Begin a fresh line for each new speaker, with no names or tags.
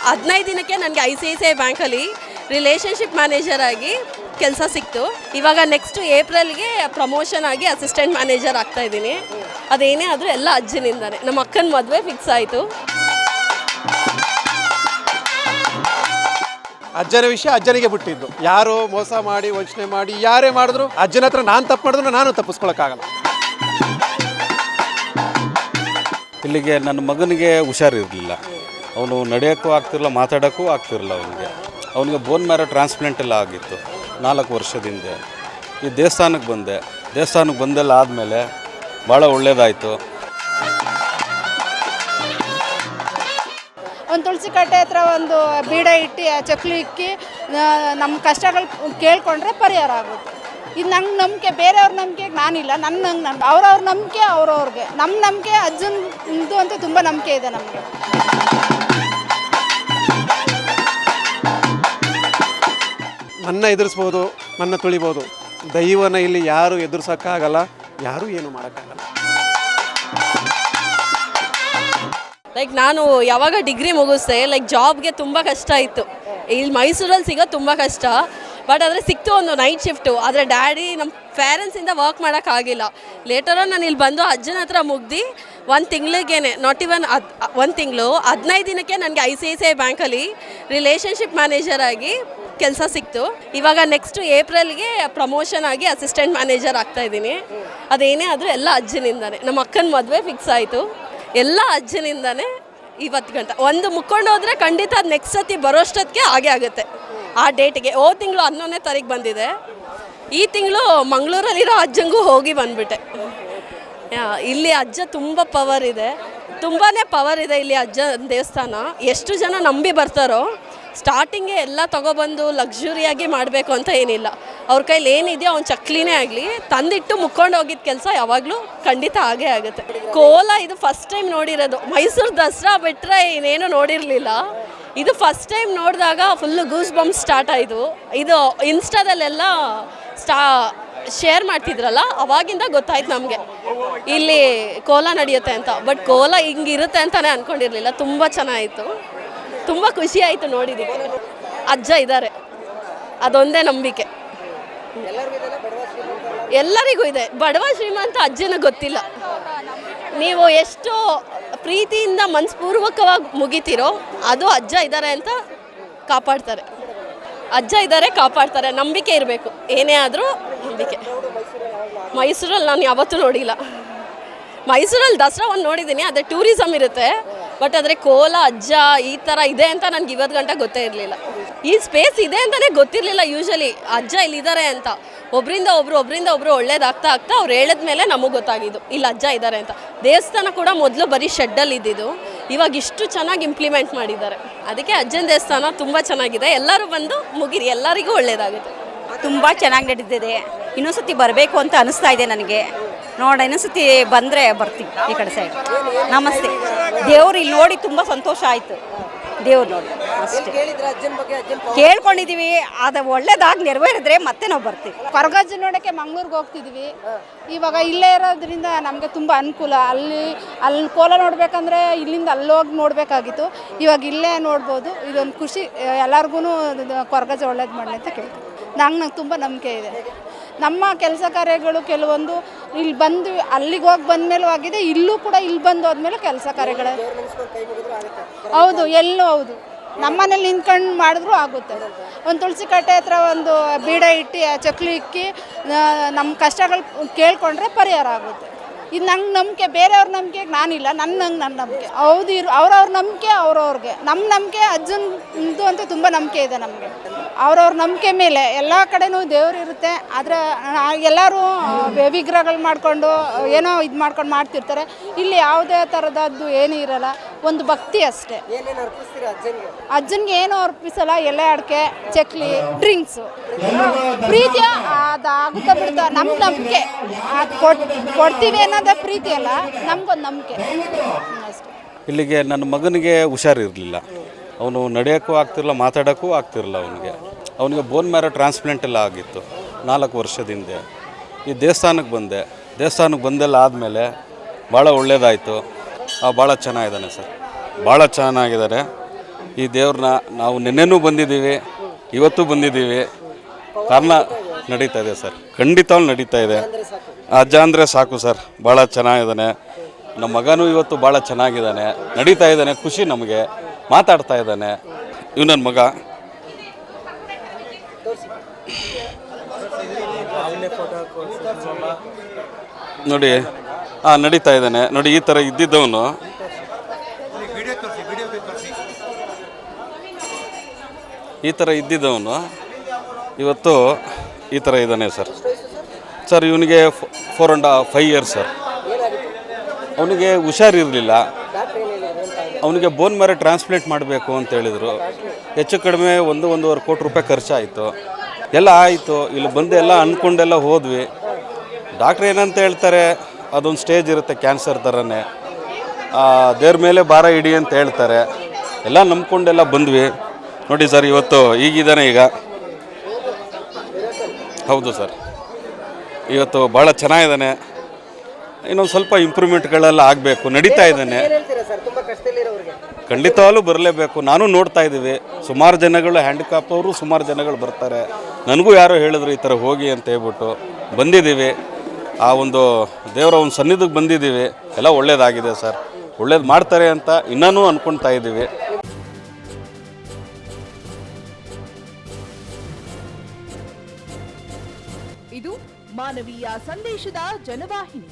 15 ದಿನಕ್ಕೆ ನನಗೆ ICICI ಬ್ಯಾಂಕಲ್ಲಿ ರಿಲೇಷನ್ಶಿಪ್ ಮ್ಯಾನೇಜರ್ ಆಗಿ ಕೆಲಸ ಸಿಕ್ತು. ಇವಾಗ ನೆಕ್ಸ್ಟ್ ಏಪ್ರಿಲ್ಗೆ ಪ್ರಮೋಷನ್ ಆಗಿ ಅಸಿಸ್ಟೆಂಟ್ ಮ್ಯಾನೇಜರ್ ಆಗ್ತಾ ಇದ್ದೀನಿ. ಅದೇನೇ ಆದರೂ ಎಲ್ಲ ಅಜ್ಜನಿಂದಾನೆ. ನಮ್ಮ ಅಕ್ಕನ ಮದುವೆ ಫಿಕ್ಸ್ ಆಯಿತು.
ಅಜ್ಜನ ವಿಷಯ ಅಜ್ಜನಿಗೆ ಬಿಟ್ಟಿದ್ದು. ಯಾರು ಮೋಸ ಮಾಡಿ ವಂಚನೆ ಮಾಡಿ ಯಾರೇ ಮಾಡಿದ್ರು ಅಜ್ಜನ ಹತ್ರ ನಾನು ತಪ್ಪು ಮಾಡಿದ್ರು ನಾನು ತಪ್ಪಿಸ್ಕೊಳಕ್ಕಾಗಲ್ಲ.
ಇಲ್ಲಿಗೆ ನನ್ನ ಮಗನಿಗೆ ಹುಷಾರಿರಲಿಲ್ಲ. ಅವನು ನಡೆಯೋಕ್ಕೂ ಆಗ್ತಿರಲಿಲ್ಲ, ಮಾತಾಡೋಕ್ಕೂ ಆಗ್ತಿರಲಿಲ್ಲ. ಅವನಿಗೆ ಬೋನ್ ಮ್ಯಾರೋ ಟ್ರಾನ್ಸ್ಪ್ಲಾಂಟ್ ಎಲ್ಲ ಆಗಿತ್ತು 4 ವರ್ಷದಿಂದ. ಈ ದೇವಸ್ಥಾನಕ್ಕೆ ಬಂದೆಲ್ಲ ಆದಮೇಲೆ ಭಾಳ ಒಳ್ಳೆಯದಾಯಿತು.
ಒಂದು ತುಳಸಿ ಕಟ್ಟೆ ಹತ್ರ ಒಂದು ಬೀಡ ಇಟ್ಟು ಚಕ್ಲಿ ಇಕ್ಕಿ ನಮ್ಮ ಕಷ್ಟಗಳು ಕೇಳಿಕೊಂಡ್ರೆ ಪರಿಹಾರ ಆಗುತ್ತೆ. ಇದು ನಂಗೆ ನಂಬಿಕೆ, ಬೇರೆಯವ್ರ ನಂಬಿಕೆಗೆ ನಾನಿಲ್ಲ. ನನ್ನ ಅವ್ರವ್ರ ನಂಬಿಕೆ ಅವ್ರವ್ರಿಗೆ. ನಮ್ಮ ನಂಬಿಕೆ ಅಜ್ಜನದು ಅಂತೂ ತುಂಬ ನಂಬಿಕೆ ಇದೆ ನಮಗೆ.
ನನ್ನ ಎದುರಿಸ್ಬೋದು, ನನ್ನ ತುಳಿಬೋದು. ದೈವನ ಇಲ್ಲಿ ಯಾರು ಎದುರಿಸೋಕ್ಕಾಗಲ್ಲ, ಯಾರೂ ಏನು ಮಾಡೋಕ್ಕಾಗಲ್ಲ.
ಲೈಕ್ ನಾನು ಯಾವಾಗ ಡಿಗ್ರಿ ಮುಗಿಸ್ದೆ, ಲೈಕ್ ಜಾಬ್ಗೆ ತುಂಬ ಕಷ್ಟ ಇತ್ತು. ಇಲ್ಲಿ ಮೈಸೂರಲ್ಲಿ ಸಿಗೋದು ತುಂಬ ಕಷ್ಟ. ಬಟ್ ಆದರೆ ಸಿಕ್ತು ಒಂದು ನೈಟ್ ಶಿಫ್ಟು. ಆದರೆ ಡ್ಯಾಡಿ ನಮ್ಮ ಪೇರೆಂಟ್ಸಿಂದ ವರ್ಕ್ ಮಾಡೋಕ್ಕಾಗಿಲ್ಲ. ಲೇಟರ ನಾನು ಇಲ್ಲಿ ಬಂದು ಅಜ್ಜನ ಹತ್ರ ಮುಗ್ದು 1 ತಿಂಗಳಿಗೇನೆ, ನಾಟ್ ಇವನ್ 1 ತಿಂಗಳು, 15 ದಿನಕ್ಕೆ ನನಗೆ ICICI ಬ್ಯಾಂಕಲ್ಲಿ ರಿಲೇಷನ್ಶಿಪ್ ಮ್ಯಾನೇಜರ್ ಆಗಿ ಕೆಲಸ ಸಿಕ್ತು. ಇವಾಗ ನೆಕ್ಸ್ಟ್ ಏಪ್ರಿಲ್ಗೆ ಪ್ರಮೋಷನ್ ಆಗಿ ಅಸಿಸ್ಟೆಂಟ್ ಮ್ಯಾನೇಜರ್ ಆಗ್ತಾ ಇದ್ದೀನಿ. ಅದೇನೇ ಆದರೂ ಎಲ್ಲ ಅಜ್ಜನಿಂದಾನೆ. ನಮ್ಮ ಅಕ್ಕನ ಮದುವೆ ಫಿಕ್ಸ್ ಆಯಿತು. ಎಲ್ಲ ಅಜ್ಜನಿಂದಾನೆ ಇವತ್ತು ಗಂಟ. ಒಂದು ಮುಕ್ಕೊಂಡು ಹೋದರೆ ಖಂಡಿತ ಅದು ನೆಕ್ಸ್ಟ್ ಸತಿ ಬರೋಷ್ಟೊತ್ತಿಗೆ ಹಾಗೆ ಆಗುತ್ತೆ. ಆ ಡೇಟಿಗೆ ಹೋದ ತಿಂಗಳು 11ನೇ ತಾರೀಕು ಬಂದಿದೆ. ಈ ತಿಂಗಳು ಮಂಗಳೂರಲ್ಲಿರೋ ಅಜ್ಜಂಗೂ ಹೋಗಿ ಬಂದುಬಿಟ್ಟೆ. ಇಲ್ಲಿ ಅಜ್ಜ ತುಂಬ ಪವರ್ ಇದೆ, ತುಂಬಾ ಪವರ್ ಇದೆ ಇಲ್ಲಿ ಅಜ್ಜ ದೇವಸ್ಥಾನ. ಎಷ್ಟು ಜನ ನಂಬಿ ಬರ್ತಾರೋ, ಸ್ಟಾರ್ಟಿಂಗೇ ಎಲ್ಲ ತೊಗೊಬಂದು ಲಕ್ಸುರಿಯಾಗಿ ಮಾಡಬೇಕು ಅಂತ ಏನಿಲ್ಲ. ಅವ್ರ ಕೈಲಿ ಏನಿದೆಯೋ ಅವ್ನು ಚಕ್ಲಿನೇ ಆಗಲಿ ತಂದಿಟ್ಟು ಮುಕ್ಕೊಂಡು ಹೋಗಿದ್ದ ಕೆಲಸ ಯಾವಾಗಲೂ ಖಂಡಿತ ಹಾಗೇ ಆಗುತ್ತೆ. ಕೋಲ ಇದು ಫಸ್ಟ್ ಟೈಮ್ ನೋಡಿರೋದು. ಮೈಸೂರು ದಸರಾ ಬಿಟ್ಟರೆ ಇನ್ನೇನು ನೋಡಿರಲಿಲ್ಲ. ಇದು ಫಸ್ಟ್ ಟೈಮ್ ನೋಡಿದಾಗ ಫುಲ್ಲು ಗೂಸ್ ಬಂಪ್ ಸ್ಟಾರ್ಟ್ ಆಯಿತು. ಇದು ಇನ್ಸ್ಟಾದಲ್ಲೆಲ್ಲ ಶೇರ್ ಮಾಡ್ತಿದ್ರಲ್ಲ, ಅವಾಗಿಂದ ಗೊತ್ತಾಯ್ತು ನಮಗೆ ಇಲ್ಲಿ ಕೋಲ ನಡೆಯುತ್ತೆ ಅಂತ. ಬಟ್ ಕೋಲ ಹಿಂಗಿರುತ್ತೆ ಅಂತಲೇ ಅಂದ್ಕೊಂಡಿರಲಿಲ್ಲ. ತುಂಬ ಚೆನ್ನಾಗಿತ್ತು, ತುಂಬ ಖುಷಿ ಆಯಿತು ನೋಡಿದ್ದಕ್ಕೆ. ಅಜ್ಜ ಇದ್ದಾರೆ, ಅದೊಂದೇ ನಂಬಿಕೆ. ಎಲ್ಲರಿಗೂ ಇದೆ. ಬಡವ ಶ್ರೀಮಂತ ಅಜ್ಜನಿಗೆ ಗೊತ್ತಿಲ್ಲ. ನೀವು ಎಷ್ಟು ಪ್ರೀತಿಯಿಂದ ಮನಸ್ಪೂರ್ವಕವಾಗಿ ಮುಗಿತೀರೋ ಅದು ಅಜ್ಜ ಇದ್ದಾರೆ ಅಂತ ಕಾಪಾಡ್ತಾರೆ. ಅಜ್ಜ ಇದ್ದಾರೆ, ಕಾಪಾಡ್ತಾರೆ. ನಂಬಿಕೆ ಇರಬೇಕು, ಏನೇ ಆದರೂ ನಂಬಿಕೆ. ಮೈಸೂರಲ್ಲಿ ನಾನು ಯಾವತ್ತೂ ನೋಡಿಲ್ಲ. ಮೈಸೂರಲ್ಲಿ ದಸರಾ ಒಂದು ನೋಡಿದ್ದೀನಿ, ಅದೇ ಟೂರಿಸಮ್ ಇರುತ್ತೆ. ಬಟ್ ಆದರೆ ಕೋಲ ಅಜ್ಜ ಈ ಥರ ಇದೆ ಅಂತ ನನಗೆ ಇವತ್ತು ಗಂಟೆ ಗೊತ್ತೇ ಇರಲಿಲ್ಲ. ಈ ಸ್ಪೇಸ್ ಇದೆ ಅಂತಲೇ ಗೊತ್ತಿರಲಿಲ್ಲ. ಯೂಶಲಿ ಅಜ್ಜ ಇಲ್ಲಿದ್ದಾರೆ ಅಂತ ಒಬ್ಬರಿಂದ ಒಬ್ಬರು ಒಳ್ಳೇದಾಗ್ತಾ ಅವ್ರು ಹೇಳಿದ ಮೇಲೆ ನಮಗೆ ಗೊತ್ತಾಗಿದ್ದು ಇಲ್ಲಿ ಅಜ್ಜ ಇದ್ದಾರೆ ಅಂತ. ದೇವಸ್ಥಾನ ಕೂಡ ಮೊದಲು ಬರೀ ಶೆಡ್ಡಲ್ಲಿ ಇದ್ದಿದ್ದು, ಇವಾಗ ಇಷ್ಟು ಚೆನ್ನಾಗಿ ಇಂಪ್ಲಿಮೆಂಟ್ ಮಾಡಿದ್ದಾರೆ. ಅದಕ್ಕೆ ಅಜ್ಜನ ದೇವಸ್ಥಾನ ತುಂಬ ಚೆನ್ನಾಗಿದೆ. ಎಲ್ಲರೂ ಬಂದು ಮುಗಿರಿ, ಎಲ್ಲರಿಗೂ ಒಳ್ಳೇದಾಗುತ್ತೆ.
ತುಂಬ ಚೆನ್ನಾಗಿ ನಡೀತಿದೆ. ಇನ್ನೊಂದು ಸತಿ ಬರಬೇಕು ಅಂತ ಅನಿಸ್ತಾ ಇದೆ ನನಗೆ. ಇನ್ನೊಂದು ಸತಿ ಬಂದರೆ ಬರ್ತೀವಿ ಈ ಕಡೆ ಸೈಡ್. ನಮಸ್ತೆ. ದೇವ್ರು ಇಲ್ಲಿ ನೋಡಿ ತುಂಬ ಸಂತೋಷ ಆಯಿತು. ದೇವ್ರು ನೋಡಿ ಅಷ್ಟೇ ಕೇಳ್ಕೊಂಡಿದ್ದೀವಿ. ಅದು ಒಳ್ಳೇದಾಗಿ ನೆರವೇರಿದ್ರೆ ಮತ್ತೆ ನಾವು ಬರ್ತೀವಿ.
ಕೊರಗಜ್ಜ ನೋಡೋಕ್ಕೆ ಮಂಗ್ಳೂರಿಗೆ ಹೋಗ್ತಿದ್ವಿ. ಇವಾಗ ಇಲ್ಲೇ ಇರೋದ್ರಿಂದ ನಮಗೆ ತುಂಬ ಅನುಕೂಲ. ಅಲ್ಲಿ ಕೋಲ ನೋಡಬೇಕಂದ್ರೆ ಇಲ್ಲಿಂದ ಅಲ್ಲೋಗಿ ನೋಡಬೇಕಾಗಿತ್ತು. ಇವಾಗ ಇಲ್ಲೇ ನೋಡ್ಬೋದು. ಇದೊಂದು ಖುಷಿ. ಎಲ್ಲರಿಗೂ ಕೊರಗಜ್ಜ ಒಳ್ಳೇದು ಮಾಡಲಿ ಅಂತ ಕೇಳ್ತೀವಿ. ನಂಗೆ ತುಂಬ ನಂಬಿಕೆ ಇದೆ. ನಮ್ಮ ಕೆಲಸ ಕಾರ್ಯಗಳು ಕೆಲವೊಂದು ಇಲ್ಲಿ ಬಂದು ಅಲ್ಲಿಗೆ ಹೋಗಿ ಬಂದಮೇಲೂ ಆಗಿದೆ. ಇಲ್ಲೂ ಕೂಡ ಇಲ್ಲಿ ಬಂದು ಹೋದ್ಮೇಲೆ ಕೆಲಸ ಕಾರ್ಯಗಳು ಹೌದು, ಎಲ್ಲೂ ಹೌದು. ನಮ್ಮನೇಲಿ ನಿಂತ್ಕೊಂಡು ಮಾಡಿದ್ರೂ ಆಗುತ್ತೆ. ಒಂದು ತುಳಸಿ ಕಟ್ಟೆ ಹತ್ರ ಒಂದು ಬೀಡ ಇಟ್ಟು ಚಕ್ಲಿ ಇಕ್ಕಿ ನಮ್ಮ ಕಷ್ಟಗಳು ಕೇಳಿಕೊಂಡ್ರೆ ಪರಿಹಾರ ಆಗುತ್ತೆ. ಇದು ನಂಗೆ ನಂಬಿಕೆ, ಬೇರೆಯವ್ರ ನಂಬಿಕೆಗೆ ನಾನಿಲ್ಲ. ನನ್ನ ನಂಬಿಕೆ ಹೌದು. ಅವ್ರವ್ರ ನಂಬಿಕೆ ಅವ್ರವ್ರಿಗೆ. ನಮ್ಮ ನಂಬಿಕೆ ಅಜ್ಜನದು ಅಂತೂ ತುಂಬ ನಂಬಿಕೆ ಇದೆ ನಮಗೆ. ಅವ್ರವ್ರ ನಂಬಿಕೆ ಮೇಲೆ ಎಲ್ಲ ಕಡೆನೂ ದೇವರು ಇರುತ್ತೆ. ಆದರೆ ಎಲ್ಲರೂ ವಿಗ್ರಹಗಳು ಮಾಡಿಕೊಂಡು ಏನೋ ಇದು ಮಾಡ್ಕೊಂಡು ಮಾಡ್ತಿರ್ತಾರೆ. ಇಲ್ಲಿ ಯಾವುದೇ ಥರದ್ದು ಏನೂ ಇರಲ್ಲ, ಒಂದು ಭಕ್ತಿ ಅಷ್ಟೇ. ಅಜ್ಜನಿಗೆ ಏನೂ ಅರ್ಪಿಸಲ್ಲ. ಎಲೆ ಅಡಿಕೆ, ಚಕ್ಲಿ, ಡ್ರಿಂಕ್ಸು, ಪ್ರೀತಿಯ ಅದಾಗುತ್ತಾ ಬಿಡ್ತಾ. ನಮ್ಮ ನಂಬಿಕೆ ಅದು ಕೊಡ್ತೀವಿ ಅನ್ನೋದೇ ಪ್ರೀತಿ ಅಲ್ಲ, ನಮಗೊಂದು ನಂಬಿಕೆ ಅಷ್ಟೇ.
ಇಲ್ಲಿಗೆ ನನ್ನ ಮಗನಿಗೆ ಹುಷಾರಿರಲಿಲ್ಲ. ಅವನು ನಡೆಯೋಕ್ಕೂ ಆಗ್ತಿರಲಿಲ್ಲ, ಮಾತಾಡೋಕ್ಕೂ ಆಗ್ತಿರಲಿಲ್ಲ. ಅವನಿಗೆ ಬೋನ್ ಮ್ಯಾರೋ ಟ್ರಾನ್ಸ್ಪ್ಲಾಂಟ್ ಎಲ್ಲ ಆಗಿತ್ತು 4 ವರ್ಷದಿಂದ. ಈ ದೇವಸ್ಥಾನಕ್ಕೆ ಬಂದೆಲ್ಲ ಆದಮೇಲೆ ಭಾಳ ಒಳ್ಳೆಯದಾಯಿತು. ಭಾಳ ಚೆನ್ನಾಗಿದ್ದಾನೆ ಸರ್, ಭಾಳ ಚೆನ್ನಾಗಿದ್ದಾರೆ. ಈ ದೇವ್ರನ್ನ ನಾವು ನಿನ್ನೆನೂ ಬಂದಿದ್ದೀವಿ, ಇವತ್ತು ಬಂದಿದ್ದೀವಿ. ಕಾರಣ ನಡೀತಾ ಇದೆ ಸರ್, ಖಂಡಿತವಾಗ್ಲೂ ನಡೀತಾ ಇದೆ. ಅಜ್ಜ ಅಂದರೆ ಸಾಕು ಸರ್, ಭಾಳ ಚೆನ್ನಾಗಿದ್ದಾನೆ. ನಮ್ಮ ಮಗನೂ ಇವತ್ತು ಭಾಳ ಚೆನ್ನಾಗಿದ್ದಾನೆ, ನಡೀತಾ ಇದ್ದಾನೆ, ಖುಷಿ ನಮಗೆ, ಮಾತಾಡ್ತಾ ಇದ್ದಾನೆ. ಇವ್ ನನ್ನ ಮಗ. ನೋಡಿ ನಡೀತಾ ಇದ್ದಾನೆ ನೋಡಿ. ಈ ಥರ ಇದ್ದಿದ್ದವನು ಇವತ್ತು ಈ ಥರ ಇದ್ದಾನೆ ಸರ್. ಇವನಿಗೆ 4.5 ಇಯರ್ಸ್ ಸರ್. ಅವನಿಗೆ ಹುಷಾರಿರಲಿಲ್ಲ. ಅವನಿಗೆ ಬೋನ್ ಮ್ಯಾರೋ ಟ್ರಾನ್ಸ್ಪ್ಲೇಂಟ್ ಮಾಡಬೇಕು ಅಂತ ಹೇಳಿದರು. ಹೆಚ್ಚು ಕಡಿಮೆ 1-1.5 ಕೋಟಿ ರೂಪಾಯಿ ಖರ್ಚಾಯಿತು. ಎಲ್ಲ ಆಯಿತು, ಇಲ್ಲಿ ಬಂದು ಎಲ್ಲ ಅಂದ್ಕೊಂಡೆಲ್ಲ ಹೋದ್ವಿ. ಡಾಕ್ಟ್ರ್ ಏನಂತ ಹೇಳ್ತಾರೆ, ಅದೊಂದು ಸ್ಟೇಜ್ ಇರುತ್ತೆ ಕ್ಯಾನ್ಸರ್ ಥರನೇ, ದೇವ್ರ ಮೇಲೆ ಭಾರ ಇಡಿ ಅಂತ ಹೇಳ್ತಾರೆ. ಎಲ್ಲ ನಂಬ್ಕೊಂಡೆಲ್ಲ ಬಂದ್ವಿ. ನೋಡಿ ಸರ್, ಇವತ್ತು ಈಗಿದ್ದಾನೆ. ಈಗ ಹೌದು ಸರ್, ಇವತ್ತು ಭಾಳ ಚೆನ್ನಾಗಿದ್ದಾನೆ. ಇನ್ನೊಂದು ಸ್ವಲ್ಪ ಇಂಪ್ರೂವ್ಮೆಂಟ್ಗಳೆಲ್ಲ ಆಗಬೇಕು, ನಡೀತಾ ಇದ್ದಾನೆ. ಖಂಡಿತವಾಗ್ಲೂ ಬರಲೇಬೇಕು. ನಾನು ನೋಡ್ತಾ ಇದ್ದೀವಿ, ಸುಮಾರು ಜನಗಳು ಹ್ಯಾಂಡಿಕ್ಯಾಪ್ ಅವರು ಸುಮಾರು ಜನಗಳು ಬರ್ತಾರೆ. ನನಗೂ ಯಾರೋ ಹೇಳಿದ್ರು ಈ ಥರ ಹೋಗಿ ಅಂತ ಹೇಳ್ಬಿಟ್ಟು ಬಂದಿದ್ದೀವಿ. ಆ ಒಂದು ದೇವರ ಒಂದು ಸನ್ನಿಧಿಗೆ ಬಂದಿದ್ದೀವಿ. ಎಲ್ಲ ಒಳ್ಳೇದಾಗಿದೆ ಸರ್, ಒಳ್ಳೇದು ಮಾಡ್ತಾರೆ ಅಂತ ಇನ್ನೂ ಅಂದ್ಕೊಳ್ತಾ ಇದ್ದೀವಿ.
ಇದು ಮಾನವೀಯ ಸಂದೇಶದ ಜನವಾಹಿನಿ.